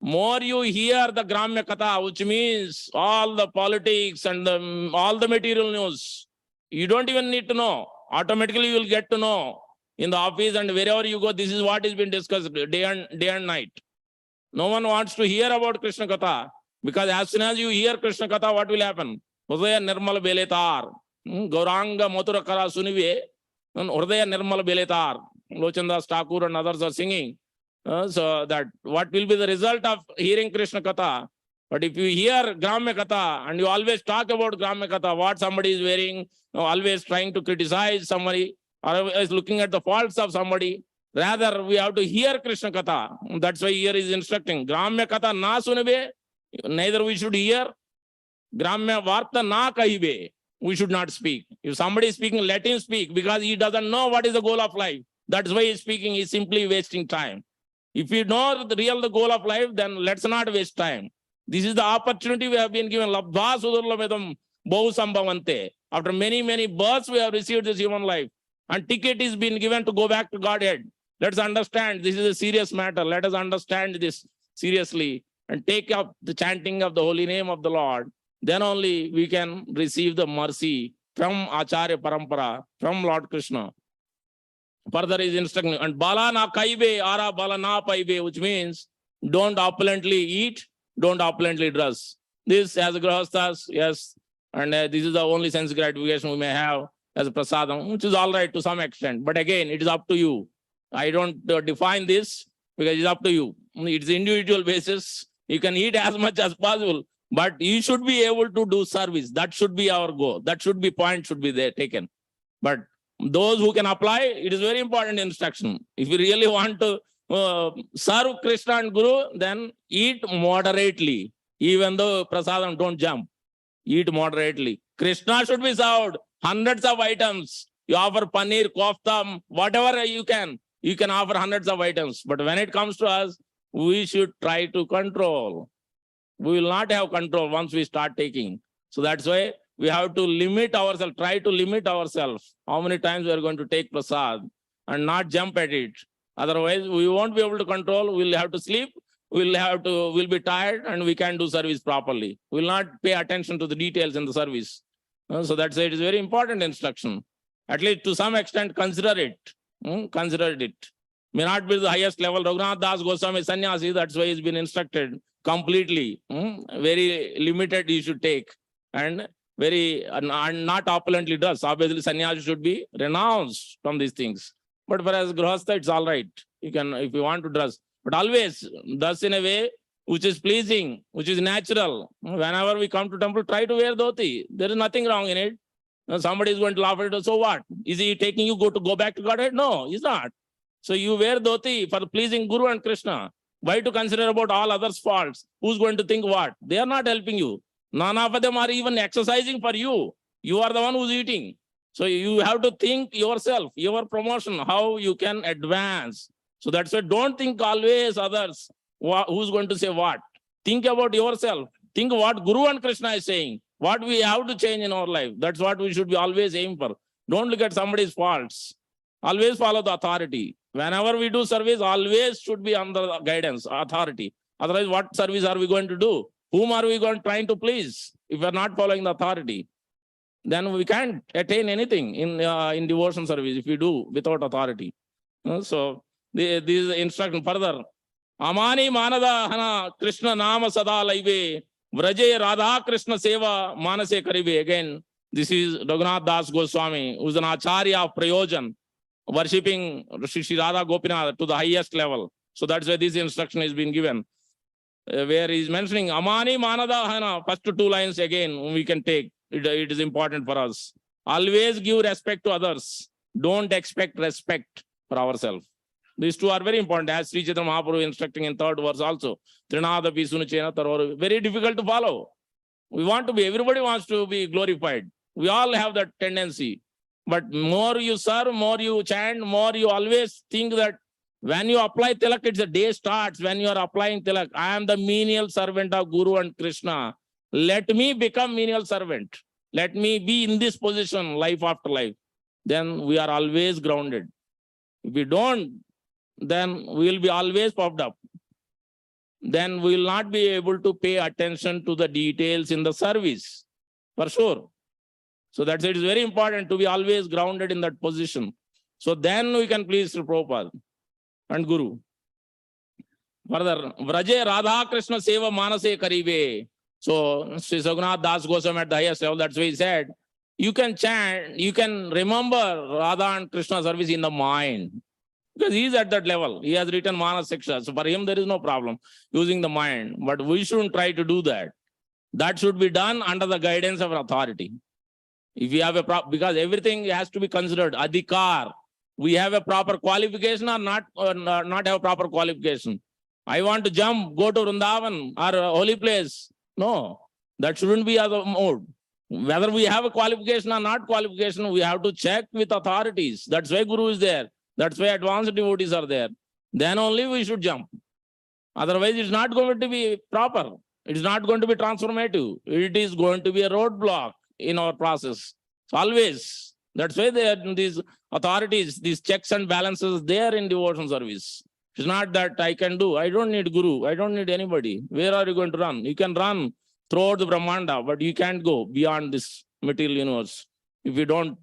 More you hear the Gramya Katha, which means all the politics and all the material news, you don't even need to know. Automatically you will get to know in the office and wherever you go, this is what is being discussed day and night. No one wants to hear about Krishna Katha, because as soon as you hear Krishna Katha, what will happen? Hridaya Nirmal Beletar, Gauranga Mathura Kara Sunive, Hridaya Nirmal Beletar. Lochandas Thakur and others are singing. So that what will be the result of hearing Krishna Katha? But if you hear Gramya Katha and you always talk about Gramya Katha, what somebody is wearing, always trying to criticize somebody, or always looking at the faults of somebody, rather we have to hear Krishna Katha. That's why here is instructing. Gramya Katha na sunabe, neither we should hear. Gramya Varta na kahibe, we should not speak. If somebody is speaking, let him speak, because he doesn't know what is the goal of life. That's why he's speaking, he's simply wasting time. If you know the real goal of life, then let's not waste time. This is the opportunity we have been given. Labdha sudurlabhedam bahu sambhavante. After many, many births, we have received this human life. And ticket is been given to go back to Godhead. Let's understand this is a serious matter. Let us understand this seriously and take up the chanting of the holy name of the Lord. Then only we can receive the mercy from Acharya Parampara, from Lord Krishna. Further is instructing, and bala na kaibe, ara bala na paibe, which means don't opulently eat, don't opulently dress. This as grahasthas, yes, and this is the only sense gratification we may have as a prasadam, which is all right to some extent. But again, it is up to you. I don't define this because it's up to you. It's individual basis. You can eat as much as possible, but you should be able to do service. That should be our goal. That should be point should be there taken. But those who can apply, it is very important instruction. If you really want to serve Krishna and Guru, then eat moderately. Even though prasadam, don't jump. Eat moderately. Krishna should be served. Hundreds of items. You offer paneer, kofta, whatever you can offer hundreds of items. But when it comes to us, we should try to control. We will not have control once we start taking. So that's why we have to limit ourselves, try to limit ourselves. How many times we are going to take prasad and not jump at it. Otherwise, we won't be able to control. We'll have to sleep. We'll be tired and we can't do service properly. We'll not pay attention to the details in the service. So that's why it is very important instruction. At least to some extent, consider it. Consider it. May not be the highest level. Raghunath Das Goswami Sannyasi, that's why he's been instructed completely. Very limited you should take. And very not opulently dressed. Obviously, sannyasi should be renounced from these things. But whereas grahastha, it's all right. You can, if you want to dress, but always dress in a way which is pleasing, which is natural. Whenever we come to temple, try to wear dhoti. There is nothing wrong in it. Somebody is going to laugh at it. So what? Is he taking you to go back to Godhead? No, he's not. So you wear dhoti for pleasing Guru and Krishna. Why to consider about all others' faults? Who's going to think what? They are not helping you. None of them are even exercising for you. You are the one who's eating. So you have to think yourself, your promotion, how you can advance. So that's why don't think always others, who's going to say what. Think about yourself. Think what Guru and Krishna is saying, what we have to change in our life. That's what we should be always aim for. Don't look at somebody's faults. Always follow the authority. Whenever we do service, always should be under the guidance, authority. Otherwise, what service are we going to do? Whom are we trying to please if we are not following the authority? Then we can't attain anything in devotion service if we do without authority. So this instruction further. Amani manada hana Krishna nama sada laive vraje radha Krishna seva manase karive. Again, this is Raghunath Das Goswami, who is an acharya of Prayojan, worshipping Shri Radha Gopinath to the highest level. So that's why this instruction is being given. Where he is mentioning Amani manada hana, first 2 lines again we can take. It is important for us. Always give respect to others. Don't expect respect for ourselves. These 2 are very important, as Sri Chaitanya Mahaprabhu instructing in 3rd verse also. Trinada Pisunuchena Taror. Very difficult to follow. We want to be, everybody wants to be glorified. We all have that tendency. But more you serve, more you chant, more you always think that when you apply tilak, it's a day starts. When you are applying tilak, I am the menial servant of Guru and Krishna. Let me become menial servant. Let me be in this position life after life. Then we are always grounded. If we don't, then we will be always popped up. Then we will not be able to pay attention to the details in the service, for sure. So that's it is very important to be always grounded in that position. So then we can please Sri Prabhupada and Guru. Further, Vraje Radha Krishna Seva Manase Karive. So Sri Raghunath Das Goswami at the highest level, that's why he said, you can chant, you can remember Radha and Krishna service in the mind. Because he is at that level. He has written Manas Siksha. So for him, there is no problem using the mind. But we shouldn't try to do that. That should be done under the guidance of authority. If we have a because everything has to be considered. Adhikar. We have a proper qualification or not have a proper qualification. I want to jump, go to Vrindavan or a holy place. No, that shouldn't be as a mode. Whether we have a qualification or not qualification, we have to check with authorities. That's why Guru is there. That's why advanced devotees are there. Then only we should jump. Otherwise, it's not going to be proper. It's not going to be transformative. It is going to be a roadblock in our process. So always, that's why these authorities, these checks and balances there in devotion service. It's not that I can do. I don't need Guru. I don't need anybody. Where are you going to run? You can run throughout the Brahmanda, but you can't go beyond this material universe if you don't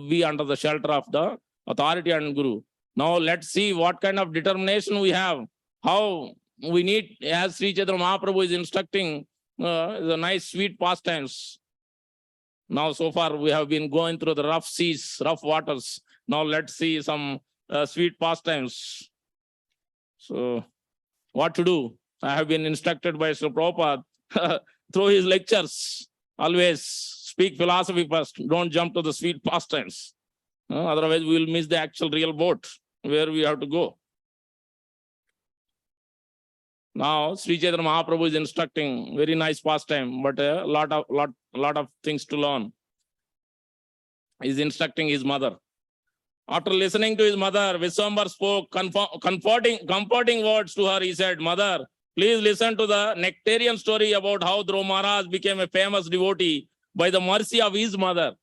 be under the shelter of the authority and Guru. Now let's see what kind of determination we have. How we need, as Sri Chaitanya Mahaprabhu is instructing, the nice sweet pastimes. Now so far we have been going through the rough seas, rough waters. Now let's see some sweet pastimes. So what to do? I have been instructed by Sri Prabhupada through his lectures. Always speak philosophy first. Don't jump to the sweet pastimes. Otherwise, we will miss the actual real boat where we have to go. Now, Sri Chaitanya Mahaprabhu is instructing very nice pastime, but a lot of things to learn. He is instructing his mother. After listening to his mother, Viswambar spoke comforting words to her. He said, "Mother, please listen to the nectarian story about how Dhruva Maharaj became a famous devotee by the mercy of his mother."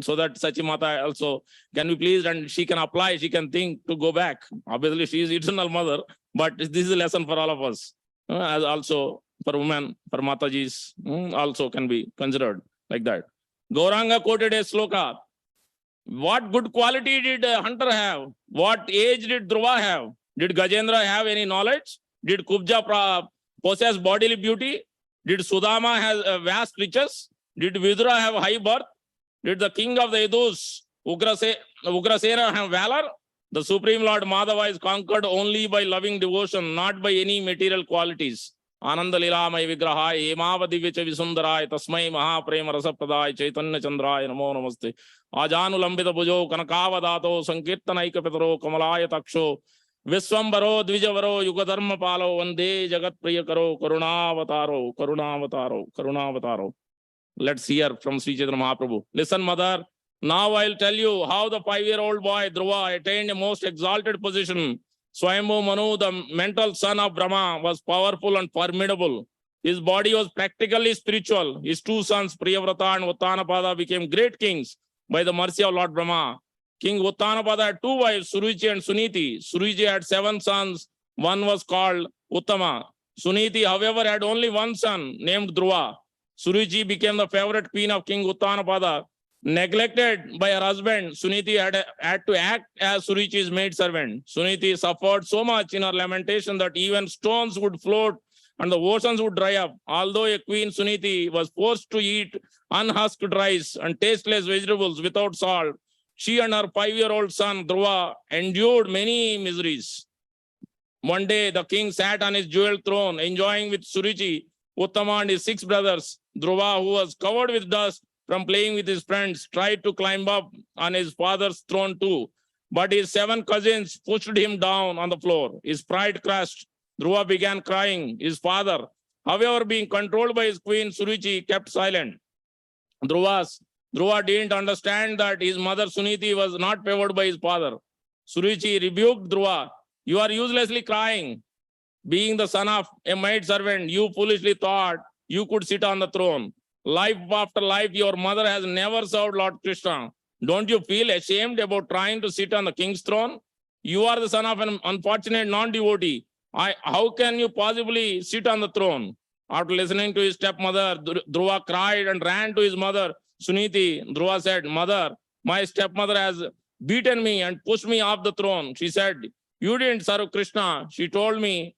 So that Sachimata also can be pleased and she can apply, she can think to go back. Obviously, she is eternal mother, but this is a lesson for all of us. As also for women, for Matajis, also can be considered like that. Gauranga quoted a sloka. What good quality did Hunter have? What age did Dhruva have? Did Gajendra have any knowledge? Did Kubja possess bodily beauty? Did Sudama have vast riches? Did Vidura have high birth? Did the king of the Yadus, Ugrasena, have valor? The Supreme Lord Madhava is conquered only by loving devotion, not by any material qualities. Ananda Lila Mai Vigrahai, Hemavadi Vicha Visundarai, Tasmai Mahaprema Rasapradai, Caitanya Chandrai, Namo Namaste. Ajanu Lambita Pujo, Kanakavadato, Sankirtanaika Petro, Kamalaya Taksho, Viswambaro, Dvijavaro, Yugadharma Palo, Vande Jagat Priyakaro, Karunavataro. Let's hear from Sri Chaitanya Mahaprabhu. Listen, mother, Now I'll tell you how the 5-year-old boy Dhruva attained a most exalted position. Swayambhu Manu, the mental son of Brahma, was powerful and formidable. His body was practically spiritual. His two sons, Priyavrata and Uttanapada, became great kings by the mercy of Lord Brahma. King Uttanapada had two wives, Suruchi and Suniti. Suruchi had 7 sons. One was called Uttama. Suniti, however, had only one son named Dhruva. Suruchi became the favorite queen of King Uttanapada. Neglected by her husband, Suniti had to act as Suruchi's maidservant. Suniti suffered so much in her lamentation that even stones would float and the oceans would dry up. Although a queen, Suniti was forced to eat unhusked rice and tasteless vegetables without salt. She and her 5-year-old son, Dhruva, endured many miseries. One day, the king sat on his jeweled throne, enjoying with Suruchi, Uttama and his 6 brothers. Dhruva, who was covered with dust from playing with his friends, tried to climb up on his father's throne too. But his 7 cousins pushed him down on the floor. His pride crushed. Dhruva began crying. His father, however, being controlled by his queen, Suruchi, kept silent. Dhruva didn't understand that his mother Suniti was not favored by his father. Suruchi rebuked Dhruva. You are uselessly crying. Being the son of a maid servant, you foolishly thought you could sit on the throne. Life after life, your mother has never served Lord Krishna. Don't you feel ashamed about trying to sit on the king's throne? You are the son of an unfortunate non-devotee. How can you possibly sit on the throne? After listening to his stepmother, Dhruva cried and ran to his mother, Suniti. Dhruva said, Mother, my stepmother has beaten me and pushed me off the throne. She said, you didn't serve Krishna. She told me,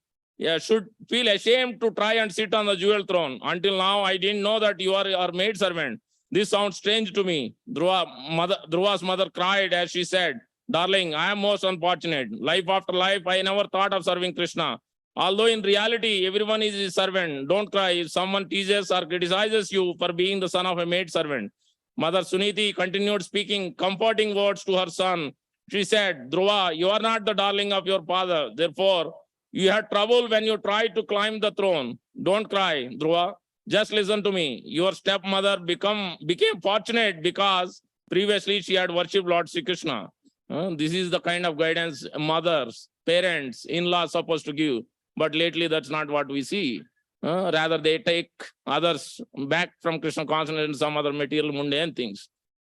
should feel ashamed to try and sit on the jewel throne. Until now, I didn't know that you are our maid servant. This sounds strange to me. Dhruva's mother cried as she said, Darling, I am most unfortunate. Life after life, I never thought of serving Krishna. Although in reality, everyone is his servant. Don't cry if someone teases or criticizes you for being the son of a maid servant. Mother Suniti continued speaking comforting words to her son. She said, Dhruva, you are not the darling of your father. Therefore, you had trouble when you tried to climb the throne. Don't cry, Dhruva. Just listen to me. Your stepmother became fortunate because previously she had worshipped Lord Sri Krishna. This is the kind of guidance mothers, parents, in-laws supposed to give. But lately, that's not what we see. Rather, they take others back from Krishna consciousness and some other material mundane things.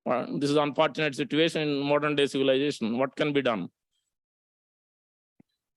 This is an unfortunate situation in modern day civilization. What can be done?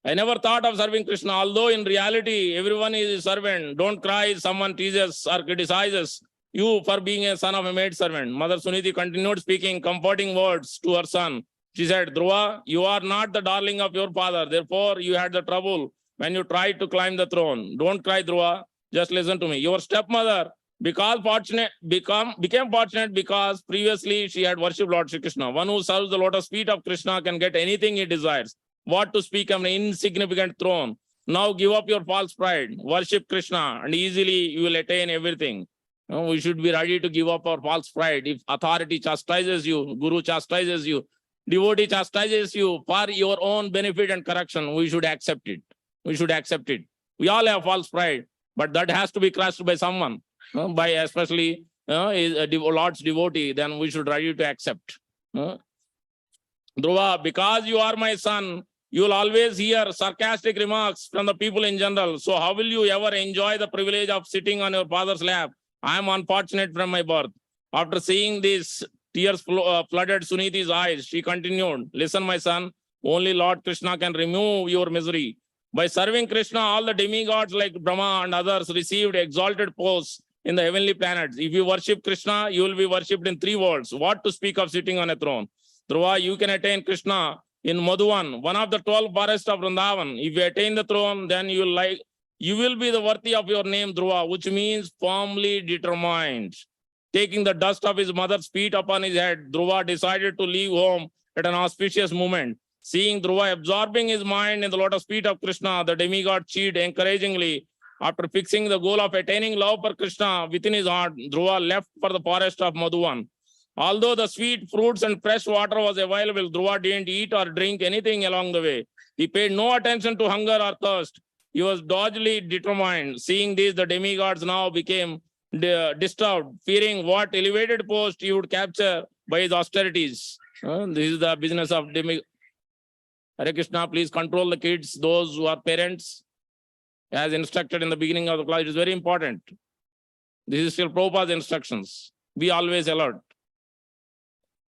I never thought of serving Krishna, although in reality, everyone is a servant. Don't cry if someone teases or criticizes you for being a son of a maid servant. Mother Suniti continued speaking comforting words to her son. She said, Dhruva, you are not the darling of your father. Therefore, you had the trouble when you tried to climb the throne. Don't cry, Dhruva. Just listen to me. Your stepmother became fortunate because previously she had worshipped Lord Sri Krishna. One who serves the lotus feet of Krishna can get anything he desires. What to speak of an insignificant throne? Now give up your false pride. Worship Krishna and easily you will attain everything. We should be ready to give up our false pride. If authority chastises you, Guru chastises you, devotee chastises you for your own benefit and correction, we should accept it. We should accept it. We all have false pride, but that has to be crushed by someone, by especially Lord's devotee, then we should ready to accept. Dhruva, because you are my son, you will always hear sarcastic remarks from the people in general. So how will you ever enjoy the privilege of sitting on your father's lap? I am unfortunate from my birth. After seeing this, tears flooded Suniti's eyes. She continued, listen, my son, only Lord Krishna can remove your misery. By serving Krishna, all the demigods like Brahma and others received exalted posts in the heavenly planets. If you worship Krishna, you will be worshipped in 3 worlds. What to speak of sitting on a throne? Dhruva, you can attain Krishna in Madhuvan, one of the 12 forests of Vrindavan. If you attain the throne, then you will be the worthy of your name, Dhruva, which means firmly determined. Taking the dust of his mother's feet upon his head, Dhruva decided to leave home at an auspicious moment. Seeing Dhruva absorbing his mind in the lotus feet of Krishna, the demigod cheered encouragingly. After fixing the goal of attaining love for Krishna within his heart, Dhruva left for the forest of Madhuvan. Although the sweet fruits and fresh water was available, Dhruva didn't eat or drink anything along the way. He paid no attention to hunger or thirst. He was doggedly determined. Seeing this, the demigods now became disturbed, fearing what elevated post he would capture by his austerities. This is the business of Hare Krishna, please control the kids, those who are parents, as instructed in the beginning of the class. It is very important. This is still Prabhupada's instructions. Be always alert.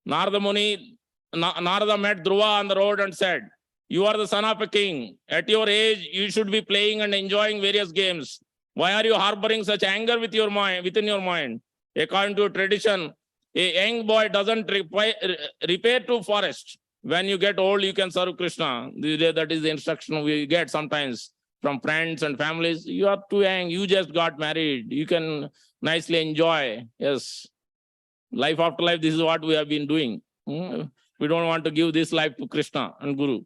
Narada met Dhruva on the road and said, "You are the son of a king. At your age, you should be playing and enjoying various games. Why are you harboring such anger within your mind? According to tradition, a young boy doesn't repair to forest. When you get old, you can serve Krishna." That is the instruction we get sometimes from friends and families. You are too young. You just got married. You can nicely enjoy. Yes. Life after life, this is what we have been doing. We don't want to give this life to Krishna and Guru.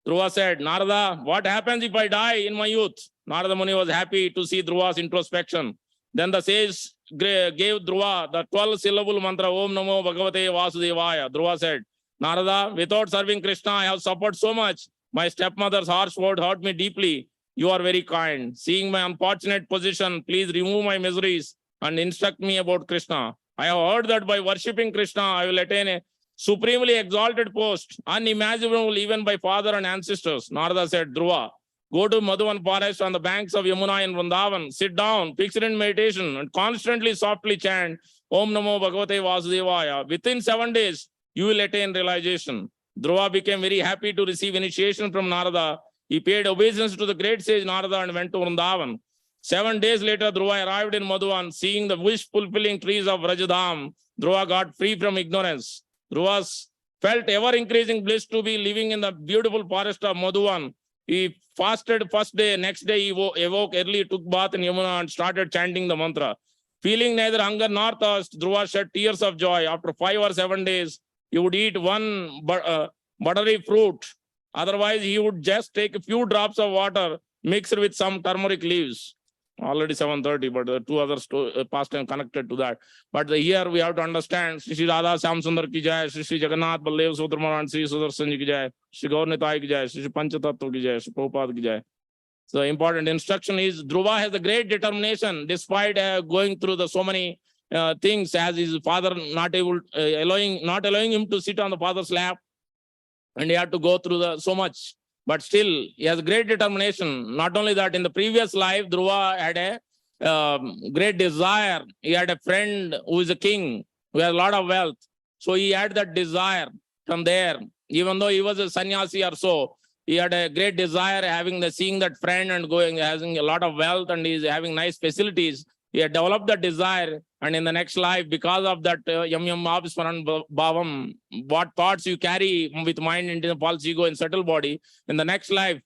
Dhruva said, "Narada, what happens if I die in my youth?" Narada Muni was happy to see Dhruva's introspection. Then the sage gave Dhruva the 12-syllable mantra, Om Namo Bhagavate Vasudevaya. Dhruva said, "Narada, without serving Krishna, I have suffered so much. My stepmother's harsh word hurt me deeply. You are very kind. Seeing my unfortunate position, please remove my miseries and instruct me about Krishna. I have heard that by worshipping Krishna, I will attain a supremely exalted post, unimaginable even by father and ancestors." Narada said, "Dhruva, go to Madhuvan forest on the banks of Yamuna in Vrindavan. Sit down, fixed in meditation, and constantly softly chant Om Namo Bhagavate Vasudevaya. Within 7 days, you will attain realization." Dhruva became very happy to receive initiation from Narada. He paid obeisance to the great sage Narada and went to Vrindavan. 7 days later, Dhruva arrived in Madhuvan. Seeing the wish-fulfilling trees of Vrajadham, Dhruva got free from ignorance. Dhruva felt ever-increasing bliss to be living in the beautiful forest of Madhuvan. He fasted first day. Next day, he awoke early, took bath in Yamuna, and started chanting the mantra. Feeling neither hunger nor thirst, Dhruva shed tears of joy. After 5 or 7 days, he would eat one buttery fruit. Otherwise, he would just take a few drops of water mixed with some turmeric leaves. Already 7:30, but the two other pastimes connected to that. But here we have to understand Shri Radha Syam Sundar ki jai, Shri Jagannath Baldev Sudraman, Shri Sudarshan ji ki jai, Shri Gaur Nitai ki jai, Shri Panchatattva ki jai, Shri Prabhupada ki jai. So important instruction is Dhruva has a great determination despite going through the so many things, as his father not allowing him to sit on the father's lap, and he had to go through the so much. But still, he has great determination. Not only that, in the previous life, Dhruva had a great desire. He had a friend who is a king, who has a lot of wealth. So he had that desire from there. Even though he was a sannyasi or so, he had a great desire seeing that friend and having a lot of wealth, and he's having nice facilities. He had developed that desire, and in the next life, because of that yam yam abhismaran bhavam, what thoughts you carry with mind into the false ego and subtle body, in the next life,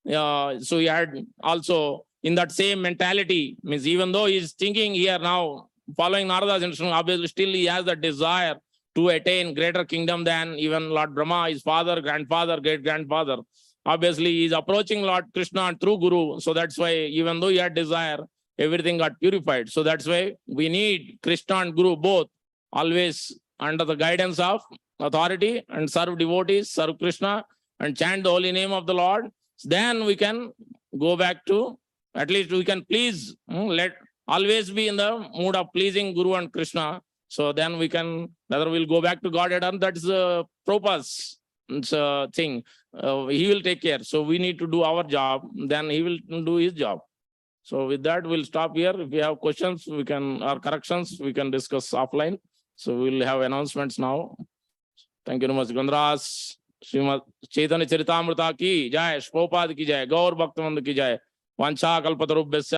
so he had also in that same mentality, means even though he's thinking here now, following Narada's instruction, obviously still he has that desire to attain greater kingdom than even Lord Brahma, his father, grandfather, great-grandfather. Obviously, he's approaching Lord Krishna through Guru, so that's why even though he had desire, everything got purified. So that's why we need Krishna and Guru both always under the guidance of authority, and serve devotees, serve Krishna, and chant the holy name of the Lord. Then we can go back to, at least we can please, let always be in the mood of pleasing Guru and Krishna. So then we can, whether we'll go back to Godhead, and that's Prabhupada's thing. He will take care. So we need to do our job, then he will do his job. So with that, we'll stop here. If you have questions, we can, or corrections, we can discuss offline. So we'll have announcements now. Thank you very much. Gandras, Srimad Caitanya Charitamrita ki jai, Prabhupada ki jai, Gaur Bhaktivinoda ki jai, Vancha Kalpatarubhyasya